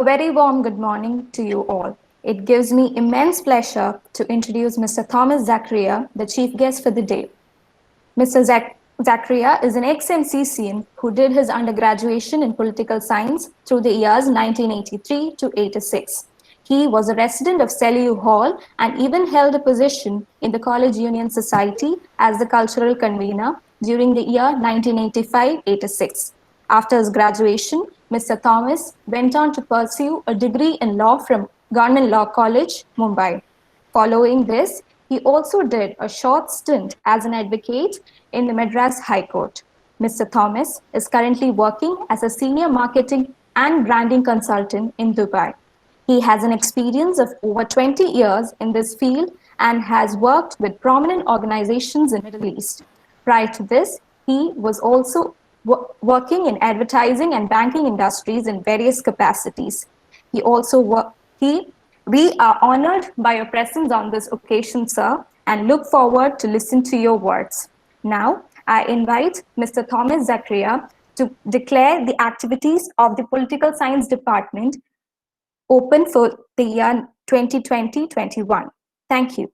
A very warm good morning to you all. It gives me immense pleasure to introduce Mr. Thomas Zachariah, the chief guest for the day. Mr. Zachariah is an ex-MCCian who did his undergraduation in political science through the years 1983 to 86. He was a resident of Selliu Hall and even held a position in the College Union Society as the cultural convener during the year 1985-86. After his graduation, Mr. Thomas went on to pursue a degree in law from Government Law College, Mumbai. Following this, he also did a short stint as an advocate in the Madras High Court. Mr. Thomas is currently working as a senior marketing and branding consultant in Dubai. He has an experience of over 20 years in this field and has worked with prominent organizations in the Middle East. Prior to this, he was also working in advertising and banking industries in various capacities. We are honored by your presence on this occasion, sir, and look forward to listen to your words. Now, I invite Mr. Thomas Zachariah to declare the activities of the Political Science Department open for the year 2020-21. Thank you.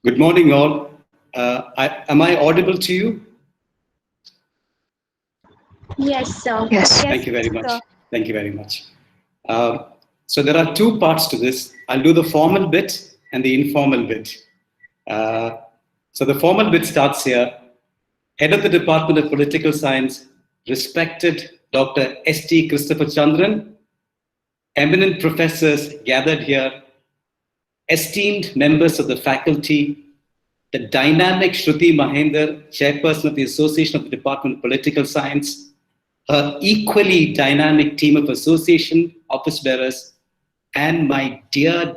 Good morning, all. Am I audible to you? Yes, sir. Yes. Thank you very much. Sir. Thank you very much. So there are two parts to this. I'll do the formal bit and the informal bit. So the formal bit starts here. Head of the Department of Political Science, respected Dr. S.T. Christopher Chandran, eminent professors gathered here, esteemed members of the faculty, the dynamic Shruti Mahendra, chairperson of the Association of the Department of Political Science, her equally dynamic team of association office bearers, and my dear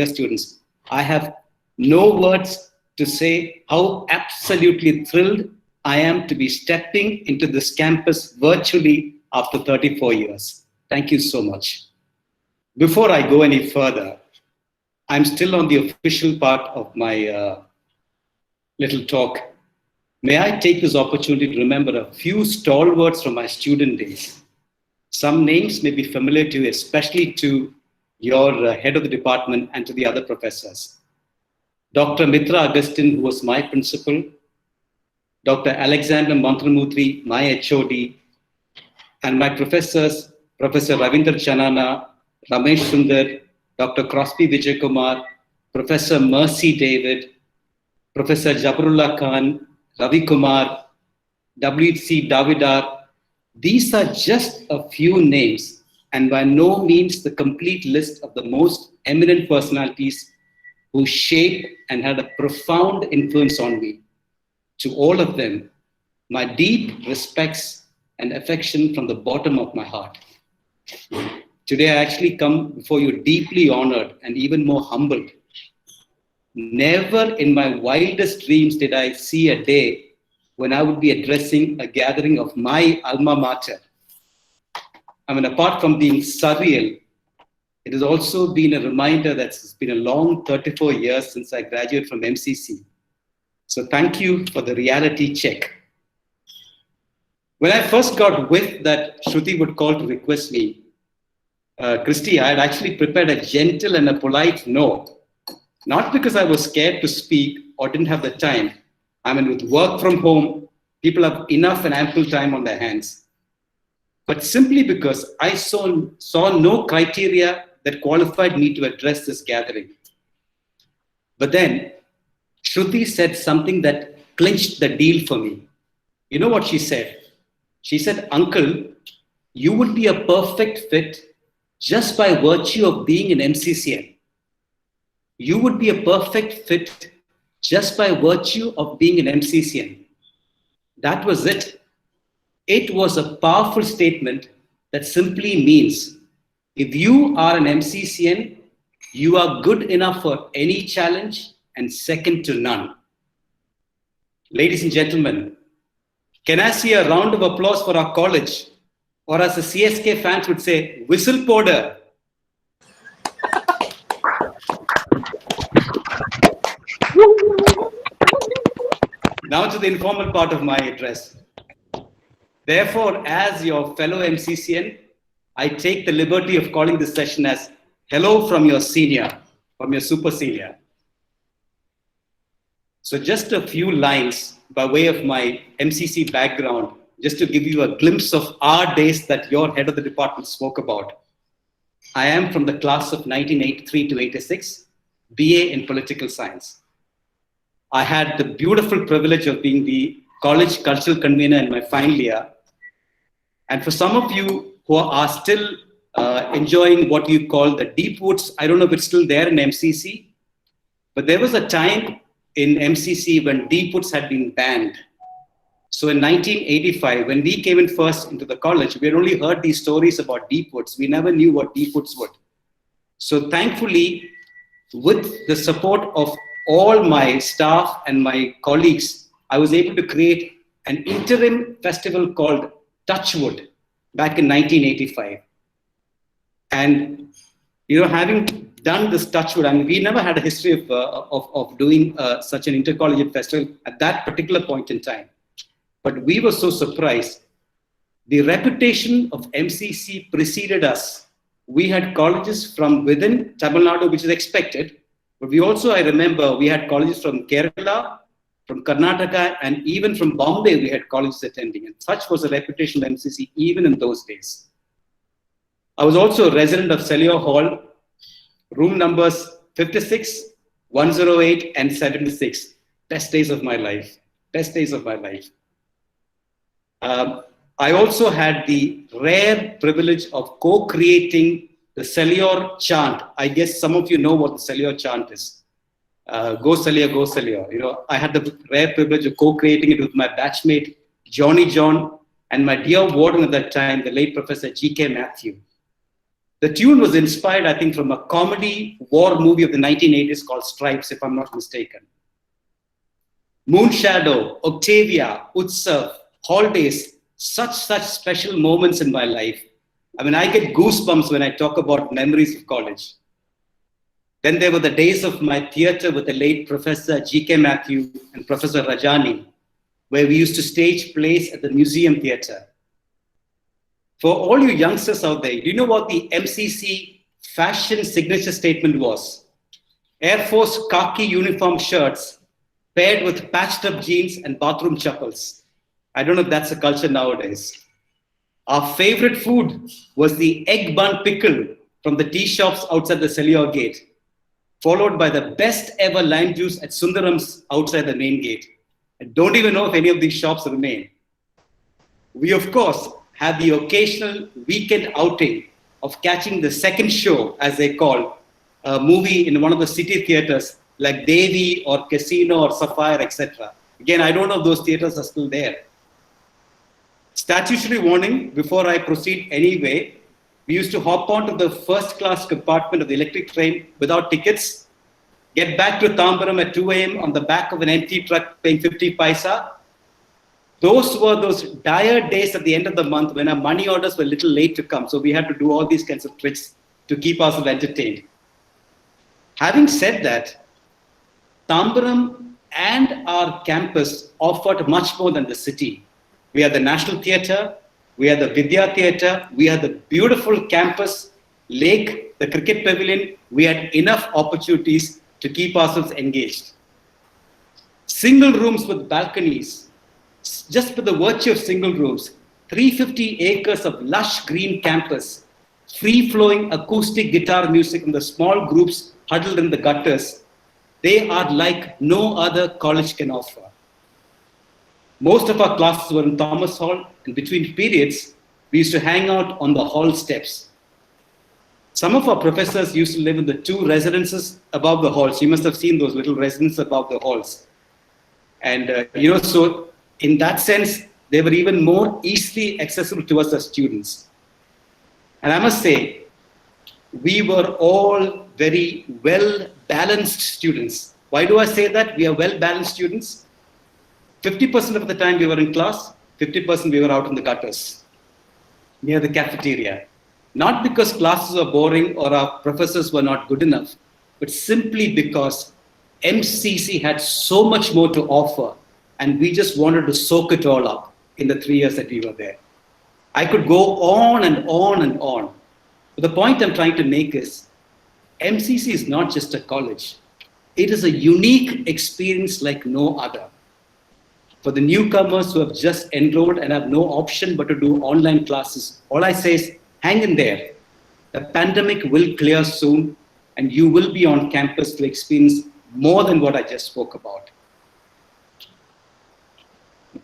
students. I have no words to say how absolutely thrilled I am to be stepping into this campus virtually after 34 years. Thank you so much. Before I go any further, I'm still on the official part of my little talk. May I take this opportunity to remember a few stalwarts from my student days. Some names may be familiar to you, especially to your head of the department and to the other professors. Dr. Mitra Agustin, who was my principal, Dr. Alexander Mantramutri, my HOD, and my professors, Professor Ravindra Chanana, Ramesh Sundar, Dr. Crosby Vijay Kumar, Professor Mercy David, Professor Jabarullah Khan, Ravi Kumar, W.C. Davidar. These are just a few names and by no means the complete list of the most eminent personalities who shaped and had a profound influence on me. To all of them, my deep respects and affection from the bottom of my heart. Today I actually come before you deeply honored and even more humbled. Never in my wildest dreams did I see a day when I would be addressing a gathering of my alma mater. I mean, apart from being surreal, it has also been a reminder that it's been a long 34 years since I graduated from MCC. So thank you for the reality check. When I first got whiff that Shruti would call to request me, Christy, I had actually prepared a gentle and a polite no. Not because I was scared to speak or didn't have the time. I mean, with work from home, people have enough and ample time on their hands. But simply because I saw no criteria that qualified me to address this gathering. But then, Shruti said something that clinched the deal for me. You know what she said? She said, Uncle, you would be a perfect fit just by virtue of being an MCCN. You would be a perfect fit just by virtue of being an MCCN. That was it. It was a powerful statement that simply means if you are an MCCN, you are good enough for any challenge and second to none. Ladies and gentlemen, can I see a round of applause for our college? Or as the CSK fans would say, whistle powder. Now to the informal part of my address. Therefore, as your fellow MCCN, I take the liberty of calling this session as Hello from your senior, from your super senior. So just a few lines by way of my MCC background, just to give you a glimpse of our days that your head of the department spoke about. I am from the class of 1983 to 86, BA in political science. I had the beautiful privilege of being the college cultural convener in my final year. And for some of you who are still enjoying what you call the deep woods, I don't know if it's still there in MCC, but there was a time in MCC when deep woods had been banned. So in 1985, when we came in first into the college, we had only heard these stories about deep woods. We never knew what deep woods were. So thankfully, with the support of all my staff and my colleagues, I was able to create an interim festival called Touchwood back in 1985. And, you know, having done this Touchwood, I mean, we never had a history of doing such an intercollegiate festival at that particular point in time. But we were so surprised. The reputation of MCC preceded us. We had colleges from within Tamil Nadu, which is expected. But we also, I remember, we had colleges from Kerala, from Karnataka, and even from Bombay, we had colleges attending. And such was the reputation of MCC even in those days. I was also a resident of Celio Hall, room numbers 56, 108, and 76. Best days of my life. Best days of my life. I also had the rare privilege of co-creating the Celio chant. I guess some of you know what the Celio chant is. Go Celio, go Celio. You know, I had the rare privilege of co-creating it with my batchmate, Johnny John, and my dear warden at that time, the late Professor G.K. Matthew. The tune was inspired, I think, from a comedy war movie of the 1980s called Stripes, if I'm not mistaken. Moonshadow, Octavia, Utsav, holidays, such special moments in my life. I mean, I get goosebumps when I talk about memories of college. Then there were the days of my theater with the late Professor G.K. Matthew and Professor Rajani, where we used to stage plays at the Museum Theater. For all you youngsters out there, do you know what the MCC fashion signature statement was? Air Force khaki uniform shirts paired with patched up jeans and bathroom chappals. I don't know if that's a culture nowadays. Our favorite food was the egg bun pickle from the tea shops outside the Celio gate, followed by the best ever lime juice at Sundaram's outside the main gate. I don't even know if any of these shops remain. We, of course, had the occasional weekend outing of catching the second show, as they call, a movie in one of the city theaters like Devi or Casino or Sapphire, etc. Again, I don't know if those theaters are still there. Statutory warning, before I proceed anyway, we used to hop onto the first class compartment of the electric train without tickets, get back to Tambaram at 2 a.m. on the back of an empty truck paying 50 paisa. Those were those dire days at the end of the month when our money orders were a little late to come. So we had to do all these kinds of tricks to keep ourselves entertained. Having said that, Tambaram and our campus offered much more than the city. We had the National Theatre, we had the Vidya Theatre, we had the beautiful campus, lake, the cricket pavilion. We had enough opportunities to keep ourselves engaged. Single rooms with balconies, just for the virtue of single rooms, 350 acres of lush green campus, free-flowing acoustic guitar music from the small groups huddled in the gutters. They are like no other college can offer. Most of our classes were in Thomas Hall, and between periods, we used to hang out on the hall steps. Some of our professors used to live in the two residences above the halls. You must have seen those little residences above the halls. And, so in that sense, they were even more easily accessible to us as students. And I must say, we were all very well-balanced students. Why do I say that? We are well-balanced students. 50% of the time we were in class, 50% we were out in the gutters, near the cafeteria. Not because classes were boring or our professors were not good enough, but simply because MCC had so much more to offer and we just wanted to soak it all up in the 3 years that we were there. I could go on and on and on. But the point I'm trying to make is MCC is not just a college. It is a unique experience like no other. For the newcomers who have just enrolled and have no option but to do online classes, all I say is hang in there. The pandemic will clear soon, and you will be on campus to experience more than what I just spoke about.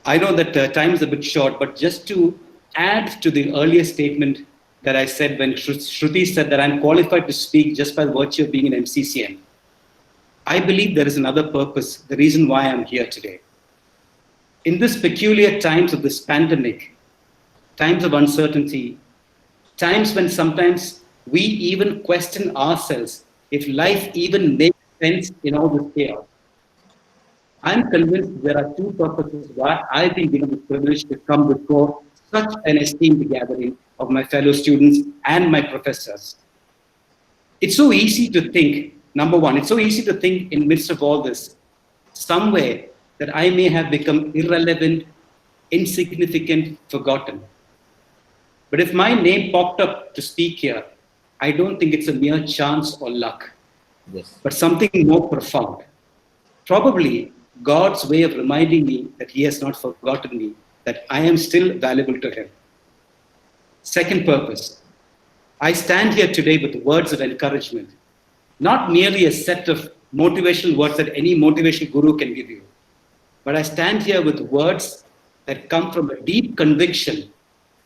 I know that time is a bit short, but just to add to the earlier statement that I said when Shruti said that I'm qualified to speak just by virtue of being an MCCM, I believe there is another purpose, the reason why I'm here today. In this peculiar times of this pandemic, times of uncertainty, times when sometimes we even question ourselves if life even makes sense in all this chaos, I'm convinced there are two purposes why I've been given the privilege to come before such an esteemed gathering of my fellow students and my professors. It's so easy to think, number one, it's so easy to think in midst of all this, somewhere that I may have become irrelevant, insignificant, forgotten. But if my name popped up to speak here, I don't think it's a mere chance or luck, but something more profound. Probably God's way of reminding me that He has not forgotten me, that I am still valuable to Him. Second purpose, I stand here today with words of encouragement, not merely a set of motivational words that any motivational guru can give you, but I stand here with words that come from a deep conviction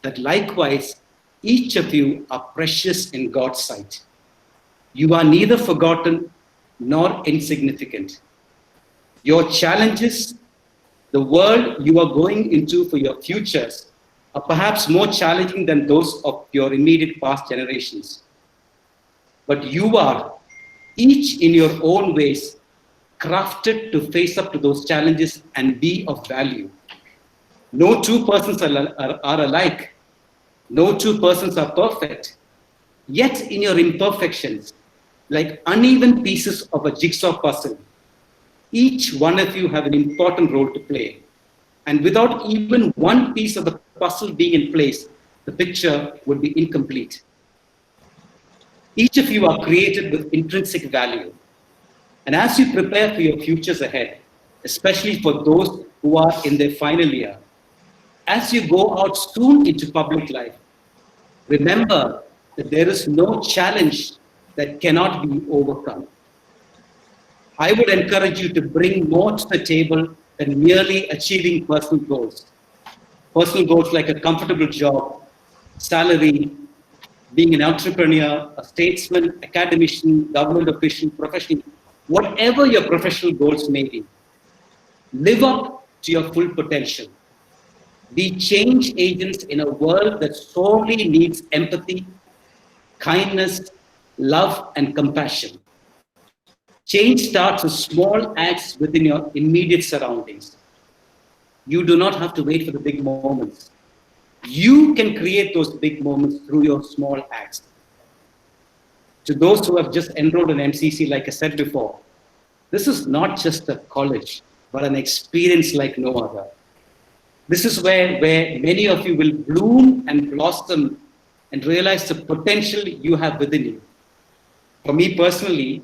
that likewise, each of you are precious in God's sight. You are neither forgotten nor insignificant. Your challenges, the world you are going into for your futures, are perhaps more challenging than those of your immediate past generations. But you are, each in your own ways, crafted to face up to those challenges and be of value. No two persons are alike. No two persons are perfect. Yet in your imperfections, like uneven pieces of a jigsaw puzzle, each one of you have an important role to play. And without even one piece of the puzzle being in place, the picture would be incomplete. Each of you are created with intrinsic value. And as you prepare for your futures ahead, especially for those who are in their final year, as you go out soon into public life, remember that there is no challenge that cannot be overcome. I would encourage you to bring more to the table than merely achieving personal goals. Personal goals like a comfortable job, salary, being an entrepreneur, a statesman, academician, government official, professional, whatever your professional goals may be, live up to your full potential. Be change agents in a world that sorely needs empathy, kindness, love, and compassion. Change starts with small acts within your immediate surroundings. You do not have to wait for the big moments. You can create those big moments through your small acts. To those who have just enrolled in MCC, like I said before, this is not just a college, but an experience like no other. This is where many of you will bloom and blossom and realize the potential you have within you. For me personally,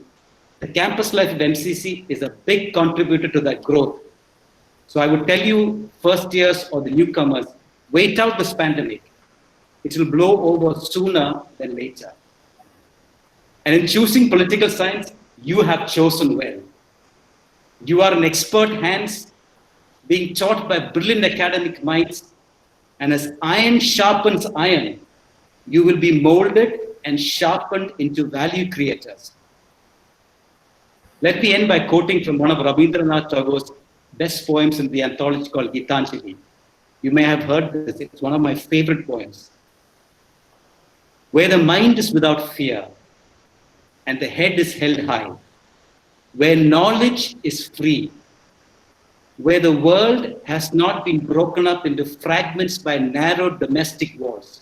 the campus life of MCC is a big contributor to that growth. So I would tell you, first years or the newcomers, wait out this pandemic. It will blow over sooner than later. And in choosing political science, you have chosen well. You are in expert hands, being taught by brilliant academic minds, and as iron sharpens iron, you will be molded and sharpened into value creators. Let me end by quoting from one of Rabindranath Tagore's best poems in the anthology called Gitanjali. You may have heard this, it's one of my favorite poems. Where the mind is without fear and the head is held high, where knowledge is free, where the world has not been broken up into fragments by narrow domestic walls,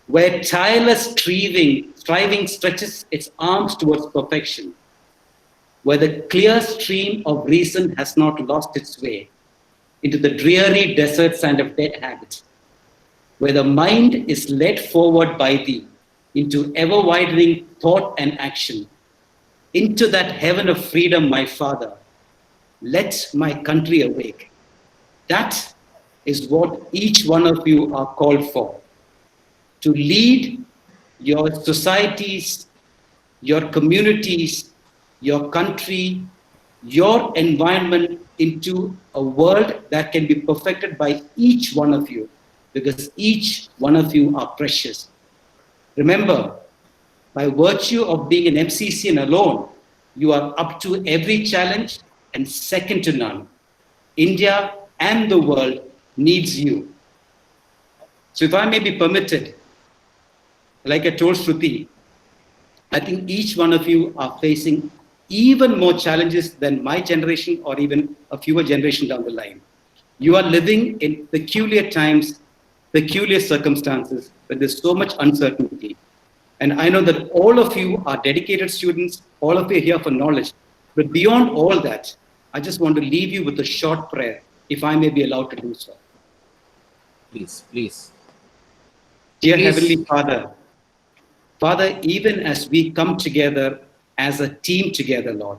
where tireless striving stretches its arms towards perfection, where the clear stream of reason has not lost its way, into the dreary desert sand of dead habits, where the mind is led forward by thee into ever-widening thought and action, into that heaven of freedom, my Father. Let my country awake. That is what each one of you are called for, to lead your societies, your communities, your country, your environment into a world that can be perfected by each one of you, because each one of you are precious. Remember, by virtue of being an MCC and alone, you are up to every challenge and second to none. India and the world needs you. So if I may be permitted, like I told Shruti, I think each one of you are facing even more challenges than my generation or even a fewer generation down the line. You are living in peculiar times, peculiar circumstances, where there's so much uncertainty. And I know that all of you are dedicated students, all of you are here for knowledge. But beyond all that, I just want to leave you with a short prayer, if I may be allowed to do so. Please, please. Dear Please. Heavenly Father, even as we come together as a team together, Lord,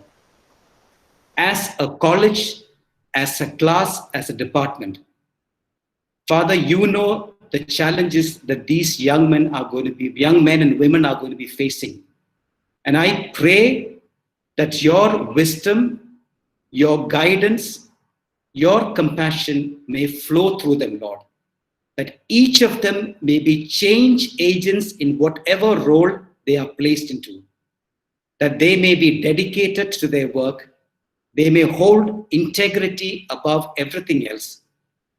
as a college, as a class, as a department, Father, you know the challenges that these young men and women are going to be facing. And I pray that your wisdom, your guidance, your compassion may flow through them, Lord. That each of them may be change agents in whatever role they are placed into. That they may be dedicated to their work. They may hold integrity above everything else.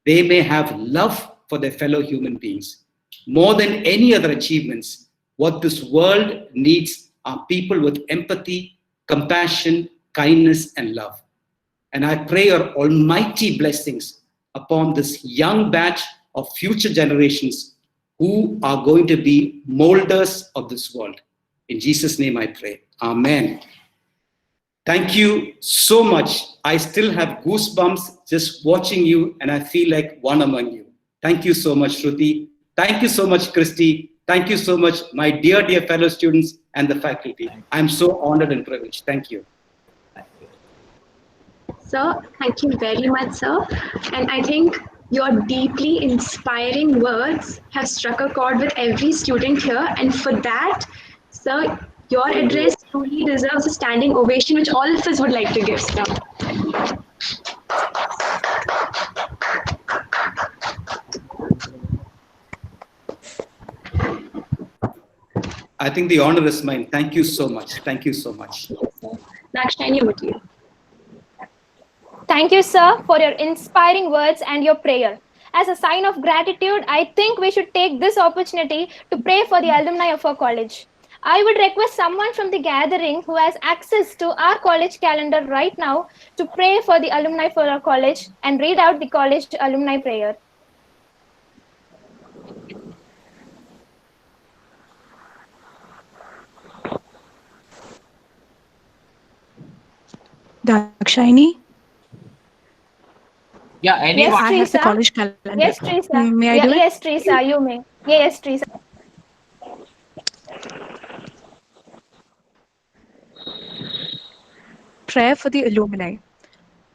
They may have love for their fellow human beings. More than any other achievements, what this world needs are people with empathy, compassion, kindness, and love. And I pray your almighty blessings upon this young batch of future generations who are going to be molders of this world. In Jesus' name I pray. Amen. Thank you so much. I still have goosebumps just watching you, and I feel like one among you. Thank you so much, Shruti. Thank you so much, Christy. Thank you so much, my dear, dear fellow students and the faculty. I'm so honored and privileged. Thank you. Sir, thank you very much, sir. And I think your deeply inspiring words have struck a chord with every student here. And for that, sir, your address truly deserves a standing ovation, which all of us would like to give, sir. I think the honor is mine. Thank you so much. Thank you so much. Nakshani, over to you. Thank you, sir, for your inspiring words and your prayer. As a sign of gratitude, I think we should take this opportunity to pray for the alumni of our college. I would request someone from the gathering who has access to our college calendar right now to pray for the alumni for our college and read out the college alumni prayer. Dakshini? Yeah, anyone. Yes, I have the Teresa. college calendar. Yes, Teresa. May I do it? Yes, Teresa, you may. Yes, Teresa. Prayer for the alumni.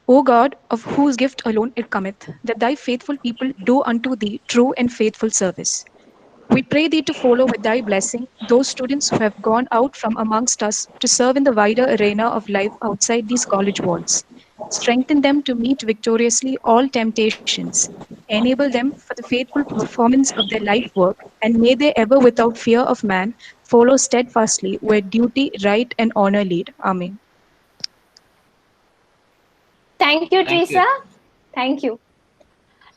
O God, of whose gift alone it cometh, that thy faithful people do unto thee true and faithful service. We pray thee to follow with thy blessing those students who have gone out from amongst us to serve in the wider arena of life outside these college walls. Strengthen them to meet victoriously all temptations. Enable them for the faithful performance of their life work, and may they ever, without fear of man, follow steadfastly where duty, right, and honor lead. Amen. Thank you, Thank Teresa. you. Thank you.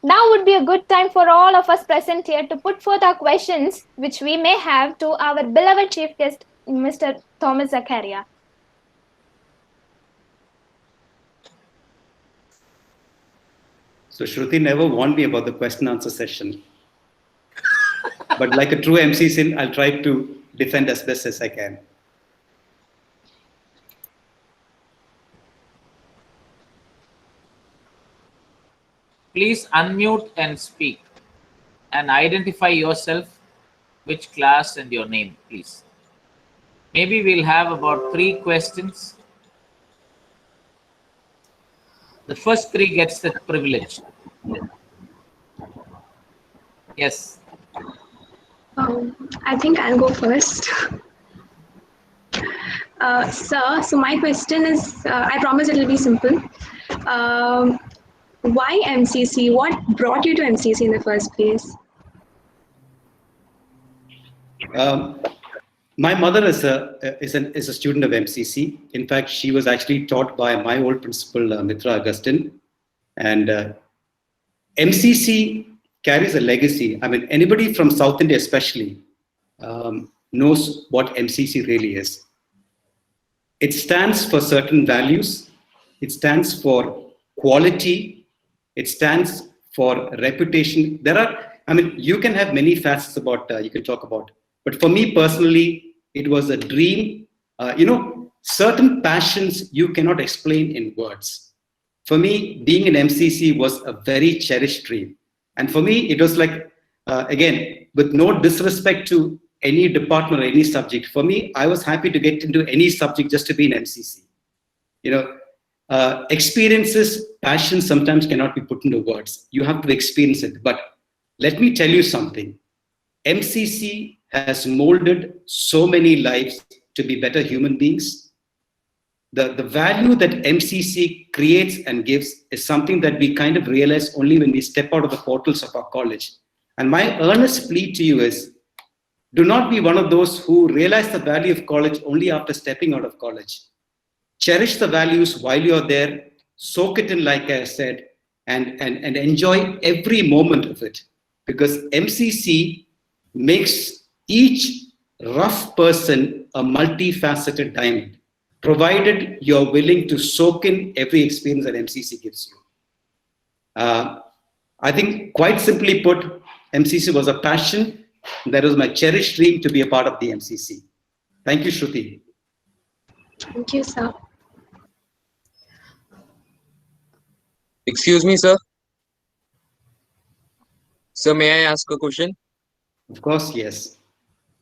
Now would be a good time for all of us present here to put forth our questions, which we may have to our beloved chief guest, Mr. Thomas Zakaria. So Shruti never warned me about the question answer session. But like a true MCC, I'll try to defend as best as I can. Please unmute and speak and identify yourself, which class and your name, please. Maybe we'll have about 3 questions. The first 3 gets the privilege. Yes. I think I'll go first. Sir, so my question is, I promise it'll be simple. Why MCC? What brought you to MCC in the first place? My mother is a student of MCC. In fact, she was actually taught by my old principal, Mitra Augustine. And MCC carries a legacy. I mean, anybody from South India especially knows what MCC really is. It stands for certain values. It stands for quality. It stands for reputation. You can have many facets about, you can talk about. But for me personally, it was a dream. Certain passions you cannot explain in words. For me, being in MCC was a very cherished dream. And for me, it was like, again, with no disrespect to any department or any subject, for me, I was happy to get into any subject just to be in MCC. Experiences, passions sometimes cannot be put into words. You have to experience it. But let me tell you something. MCC has molded so many lives to be better human beings. The value that MCC creates and gives is something that we kind of realize only when we step out of the portals of our college. And my earnest plea to you is, do not be one of those who realize the value of college only after stepping out of college. Cherish the values while you're there, soak it in, like I said, and enjoy every moment of it. Because MCC makes each rough person a multifaceted diamond, provided you're willing to soak in every experience that MCC gives you. I think, quite simply put, MCC was a passion. That was my cherished dream to be a part of the MCC. Thank you, Shruti. Thank you, sir. Excuse me, sir. Sir, may I ask a question? Of course, yes.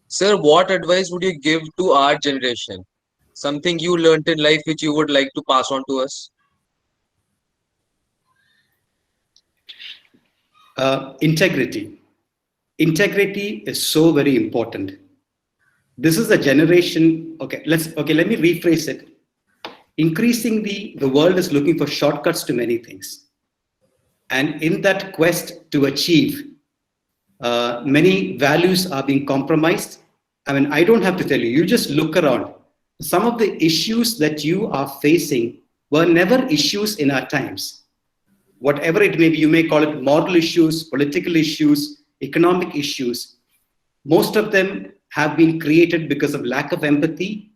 Sir, what advice would you give to our generation? Something you learnt in life which you would like to pass on to us? Integrity. Integrity is so very important. This is a generation. Let me rephrase it. Increasingly, the world is looking for shortcuts to many things. And in that quest to achieve, many values are being compromised. I mean, I don't have to tell you, you just look around. Some of the issues that you are facing were never issues in our times. Whatever it may be, you may call it moral issues, political issues, economic issues. Most of them have been created because of lack of empathy,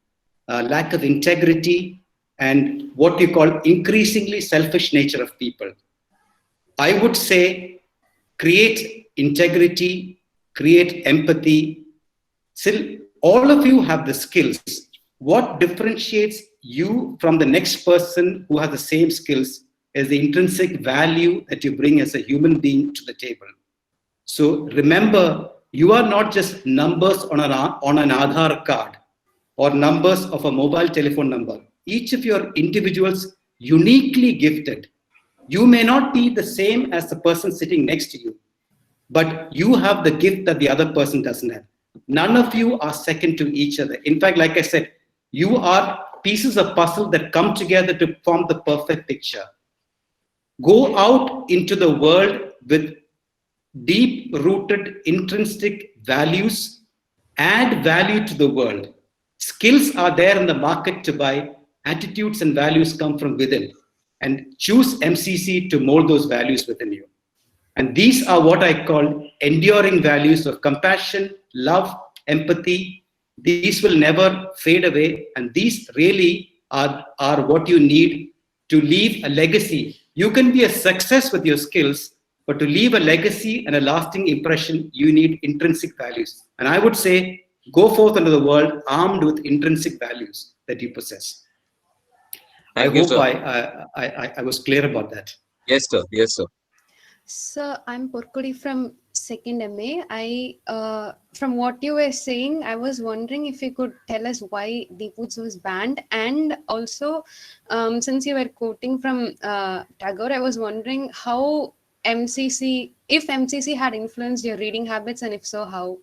lack of integrity, and what you call increasingly selfish nature of people. I would say create integrity, create empathy. Still, all of you have the skills. What differentiates you from the next person who has the same skills is the intrinsic value that you bring as a human being to the table. So remember, you are not just numbers on an Aadhaar card or numbers of a mobile telephone number. Each of your individuals uniquely gifted. You may not be the same as the person sitting next to you, but you have the gift that the other person doesn't have. None of you are second to each other. In fact, like I said, you are pieces of puzzle that come together to form the perfect picture. Go out into the world with deep-rooted intrinsic values, add value to the world. Skills are there in the market to buy. Attitudes and values come from within. And choose MCC to mold those values within you. And these are what I call enduring values of compassion, love, empathy. These will never fade away. And these really are what you need to leave a legacy. You can be a success with your skills, but to leave a legacy and a lasting impression, you need intrinsic values. And I would say, go forth into the world armed with intrinsic values that you possess. I hope I was clear about that. Yes, sir. Yes, sir. Sir, I'm Porkudi from second MA. From what you were saying, I was wondering if you could tell us why Deepwoods was banned, and also, since you were quoting from Tagore, I was wondering how if MCC had influenced your reading habits, and if so, how?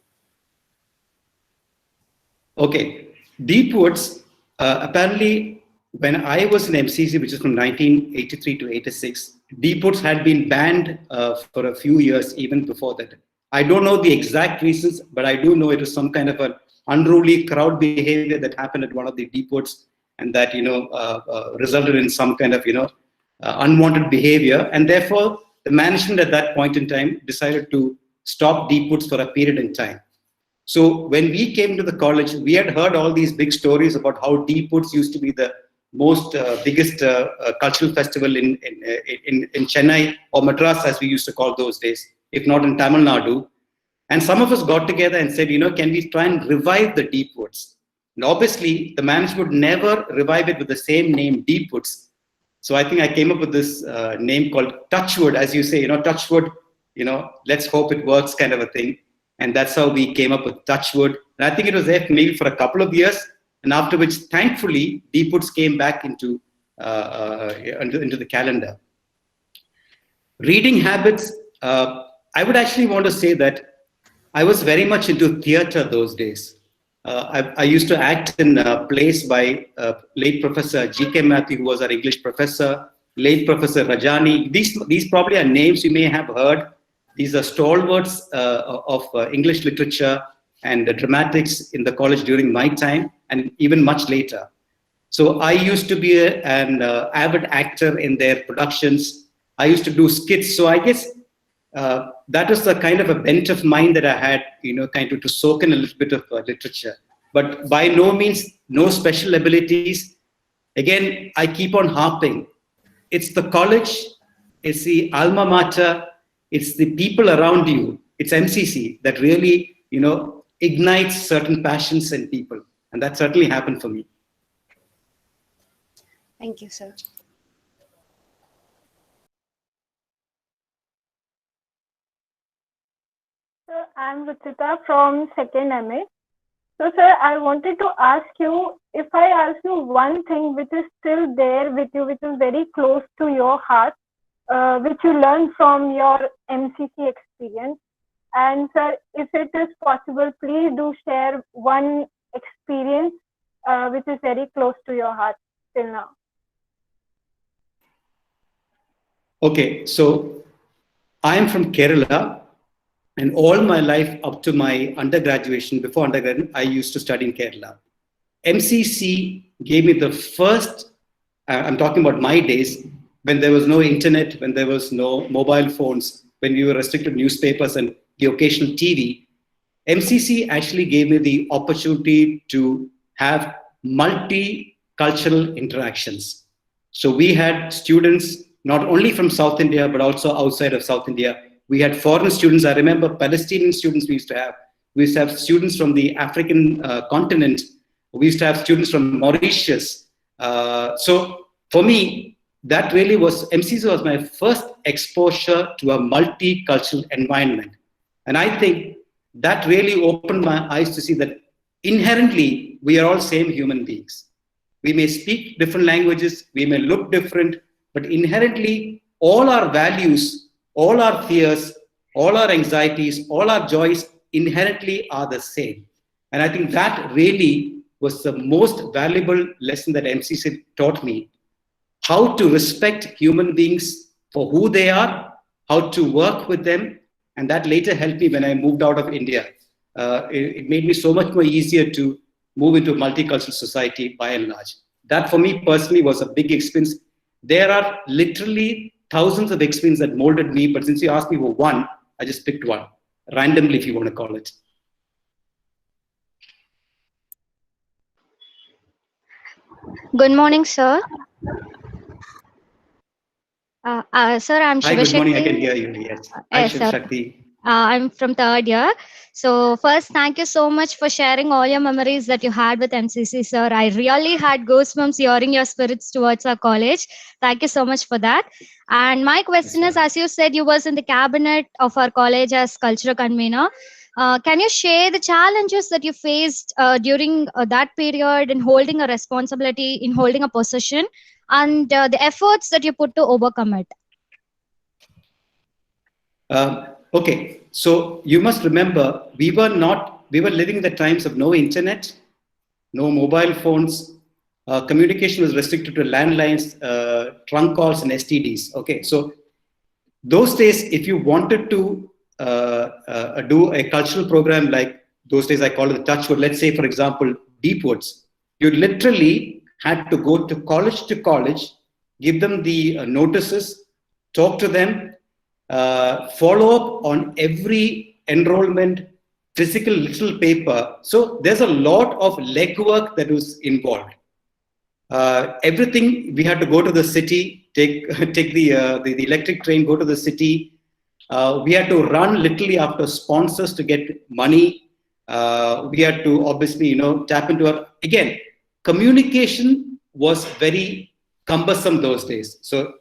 Okay, Deepwoods, apparently when I was in MCC, which is from 1983 to 86, Deepwoods had been banned for a few years even before that. I don't know the exact reasons, but I do know it was some kind of an unruly crowd behavior that happened at one of the Deepwoods, and that resulted in some kind of unwanted behavior, and therefore the management at that point in time decided to stop Deepwoods for a period in time. So when we came to the college, we had heard all these big stories about how Deepwoods used to be the most biggest cultural festival in Chennai, or Madras as we used to call those days, if not in Tamil Nadu. And some of us got together and said, can we try and revive the Deepwoods? And obviously, the management would never revive it with the same name, Deepwoods. So I think I came up with this name called Touchwood, as you say, Touchwood, let's hope it works kind of a thing. And that's how we came up with Touchwood. And I think it was there maybe for a couple of years, and after which, thankfully, Deepwoods came back into the calendar. Reading habits, I would actually want to say that I was very much into theater those days. I used to act in plays by late Professor G.K. Matthew, who was our English professor, late Professor Rajani. These probably are names you may have heard. These are stalwarts of English literature and dramatics in the college during my time, and even much later. So I used to be an avid actor in their productions. I used to do skits. So I guess that was the kind of a bent of mind that I had, kind of to soak in a little bit of literature. But by no means, no special abilities. Again, I keep on harping. It's the college, it's the alma mater, it's the people around you, it's MCC that really, ignites certain passions in people. And that certainly happened for me. Thank you, sir. Sir, I'm Ruchita from second MA. So, sir, I wanted to ask you, if I ask you one thing which is still there with you, which is very close to your heart, which you learned from your MCC experience. And sir, if it is possible, please do share one experience which is very close to your heart till now. Okay, so I am from Kerala, and all my life up to my undergraduation, before undergrad, I used to study in Kerala. MCC gave me the first, I'm talking about my days, when there was no internet, when there was no mobile phones, when we were restricted to newspapers and the occasional TV. MCC actually gave me the opportunity to have multicultural interactions. So we had students not only from South India, but also outside of South India. We had foreign students. I remember Palestinian students we used to have. We used to have students from the African continent. We used to have students from Mauritius. So for me, that really was, MCC was my first exposure to a multicultural environment. And I think that really opened my eyes to see that inherently, we are all same human beings. We may speak different languages, we may look different, but inherently, all our values, all our fears, all our anxieties, all our joys inherently are the same. And I think that really was the most valuable lesson that MCC taught me. How to respect human beings for who they are, how to work with them, and that later helped me when I moved out of India. It made me so much more easier to move into a multicultural society by and large. That for me personally was a big experience. There are literally thousands of experiences that molded me, but since you asked me for one, I just picked one, randomly if you want to call it. Good morning, sir. Sir, I'm Hi, Shiva good morning. I Shakti. can hear you. Yes. Hi, Yes, Shiv sir. Shakti. I'm from third year. So first, thank you so much for sharing all your memories that you had with MCC, sir. I really had goosebumps hearing your spirits towards our college. Thank you so much for that. And my question is, as you said, you was in the cabinet of our college as cultural convener. Can you share the challenges that you faced during that period in holding a responsibility, in holding a position, and the efforts that you put to overcome it? Okay, so you must remember, we were living in the times of no internet, no mobile phones. Communication was restricted to landlines, trunk calls, and STDs. Okay, so those days, if you wanted to do a cultural program like those days, I call it the Touchwood, let's say, for example, Deepwoods, you literally had to go to college, give them the notices, talk to them, follow up on every enrollment, physical little paper. So there's a lot of legwork that was involved. Everything we had to go to the city, take the electric train, go to the city. We had to run literally after sponsors to get money. We had to obviously, tap into our, again, communication was very cumbersome those days. So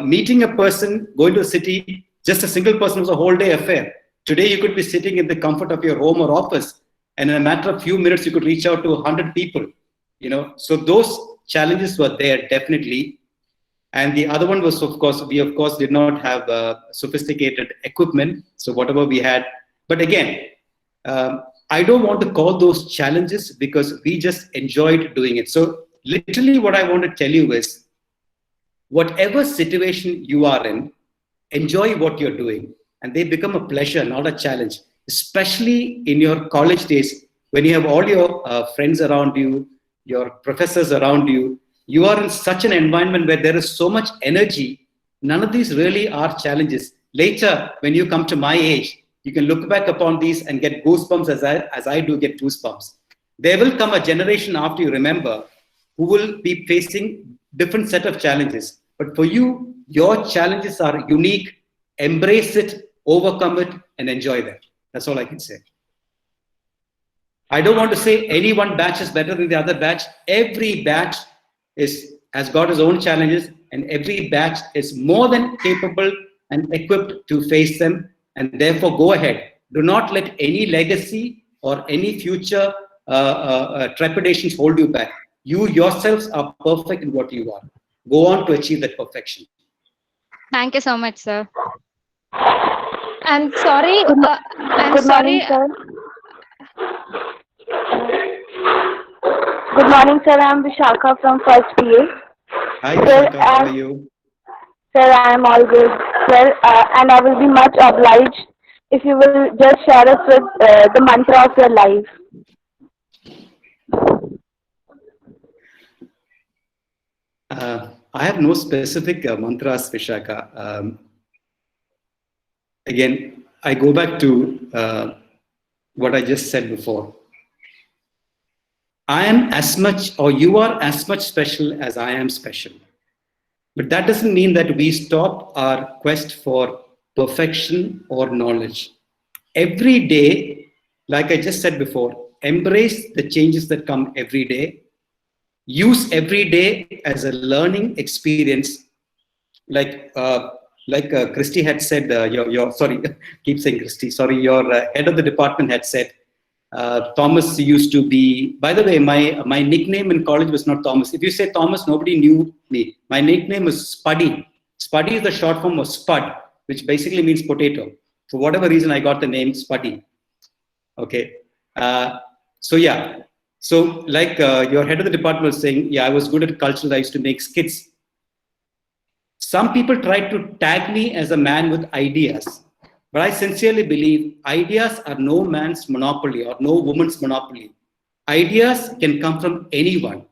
meeting a person, going to a city, just a single person was a whole day affair. Today, you could be sitting in the comfort of your home or office, and in a matter of few minutes, you could reach out to 100 people. So those challenges were there definitely. And the other one was, of course, we did not have sophisticated equipment. So whatever we had, but again, I don't want to call those challenges because we just enjoyed doing it. So literally what I want to tell you is, whatever situation you are in, enjoy what you're doing, and they become a pleasure, not a challenge, especially in your college days when you have all your friends around you, your professors around you. You are in such an environment where there is so much energy. None of these really are challenges. Later, when you come to my age, you can look back upon these and get goosebumps as I do get goosebumps. There will come a generation after you, remember, who will be facing different set of challenges. But for you, your challenges are unique. Embrace it, overcome it, and enjoy them. That's all I can say. I don't want to say any one batch is better than the other batch. Every batch has got its own challenges, and every batch is more than capable and equipped to face them. And therefore, go ahead. Do not let any legacy or any future trepidations hold you back. You yourselves are perfect in what you are. Go on to achieve that perfection. Thank you so much, sir. I'm sorry. Good morning, sir. Good morning, sir. I'm Vishakha from first PA. Hi, Vishakha. How are you? Sir, I am all good, sir, and I will be much obliged if you will just share us with the mantra of your life. I have no specific mantras, Vishakha. Again, I go back to what I just said before. I am as much, or you are as much special as I am special. But that doesn't mean that we stop our quest for perfection or knowledge. Every day, like I just said before, embrace the changes that come every day. Use every day as a learning experience. Like Christy had said, sorry, keep saying Christy, sorry, your head of the department had said, Thomas used to be, by the way, my nickname in college was not Thomas. If you say Thomas, nobody knew me. My nickname was Spuddy. Spuddy is the short form of Spud, which basically means potato. For whatever reason, I got the name Spuddy. Okay. So yeah. So like your head of the department was saying, yeah, I was good at culture. I used to make skits. Some people tried to tag me as a man with ideas. But I sincerely believe ideas are no man's monopoly or no woman's monopoly. Ideas can come from anyone.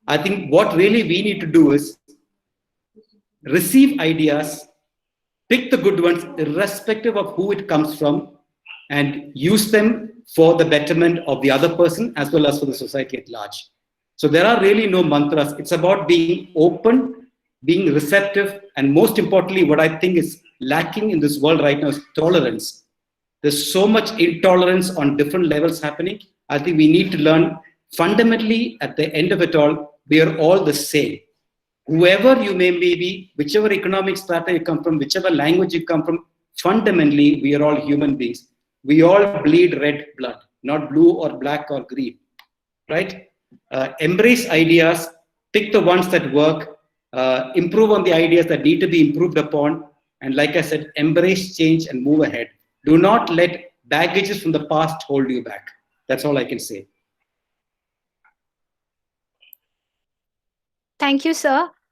I think what really we need to do is receive ideas, pick the good ones, irrespective of who it comes from, and use them for the betterment of the other person as well as for the society at large. So there are really no mantras. It's about being open, being receptive, and most importantly, what I think is lacking in this world right now is tolerance. There's so much intolerance on different levels happening. I think we need to learn fundamentally at the end of it all, we are all the same. Whoever you may be, whichever economic strata you come from, whichever language you come from, fundamentally, we are all human beings. We all bleed red blood, not blue or black or green, right? Embrace ideas, pick the ones that work, improve on the ideas that need to be improved upon, and like I said, embrace change and move ahead. Do not let baggages from the past hold you back. That's all I can say. Thank you, sir.